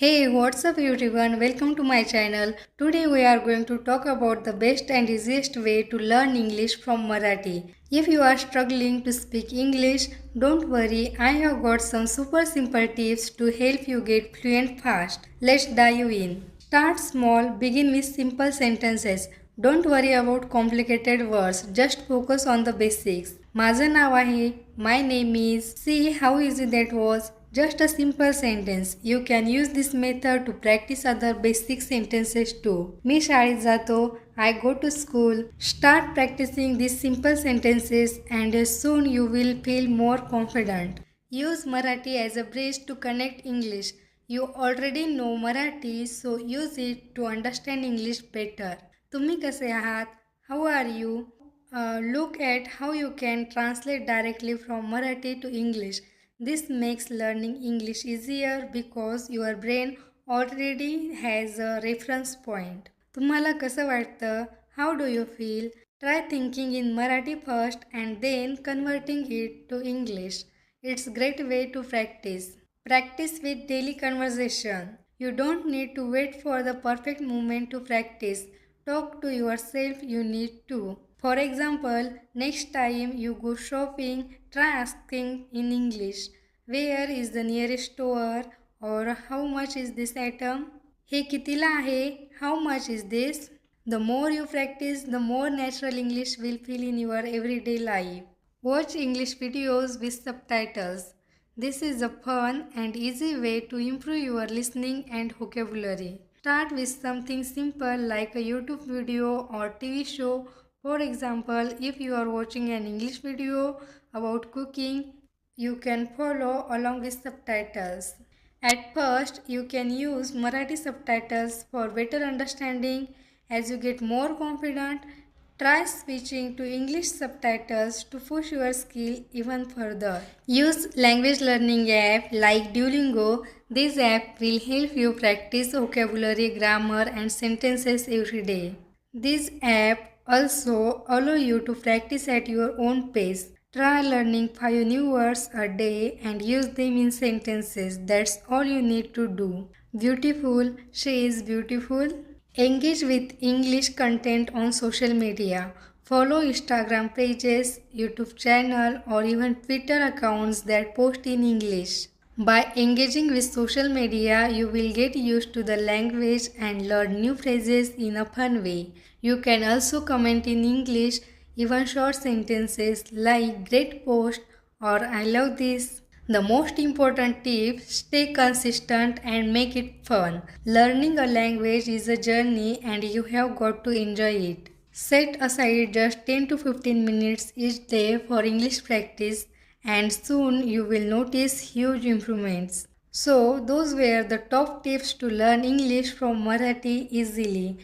Hey, what's up everyone? Welcome to my channel. Today we are going to talk about the best and easiest way to learn English from Marathi. If you are struggling to speak English, don't worry, I have got some super simple tips to help you get fluent fast. Let's dive in. Start small, begin with simple sentences. Don't worry about complicated words, just focus on the basics. माझं नाव आहे, my name is, see how easy that was. Just a simple sentence. You can use this method to practice other basic sentences too. मी शाळेत जातो. I go to school. Start practicing these simple sentences and soon you will feel more confident. Use Marathi as a bridge to connect English. You already know Marathi, so use it to understand English better. तुम्ही कसे आहात? How are you? Look at how you can translate directly from Marathi to English. This makes learning English easier because your brain already has a reference point. तुम्हाला कसं वाटतं? How do you feel? Try thinking in Marathi first and then converting it to English. It's a great way to practice. Practice with daily conversation. You don't need to wait for the perfect moment to practice. Talk to yourself, you need to. For example, next time you go shopping, try asking in English, where is the nearest store, or how much is this item? हे कितीला आहे? How much is this? The more you practice, the more natural English will feel in your everyday life. Watch English videos with subtitles. This is a fun and easy way to improve your listening and vocabulary. Start with something simple like a YouTube video or TV show. For example, if you are watching an English video about cooking, you can follow along with subtitles. At first, you can use Marathi subtitles for better understanding. As you get more confident, try switching to English subtitles to push your skill even further. Use language learning app like Duolingo. This app will help you practice vocabulary, grammar, and sentences every day. This app also allow you to practice at your own pace. Try learning 5 new words a day and use them in sentences. That's all you need to do. Beautiful. She is beautiful. Engage with English content on social media. Follow Instagram pages, YouTube channel, or even Twitter accounts that post in English. By engaging with social media, you will get used to the language and learn new phrases in a fun way. You can also comment in English, even short sentences like great post or I love this. The most important tip, stay consistent and make it fun. Learning a language is a journey and you have got to enjoy it. Set aside just 10 to 15 minutes each day for English practice and soon you will notice huge improvements. So, those were the top tips to learn English from Marathi easily.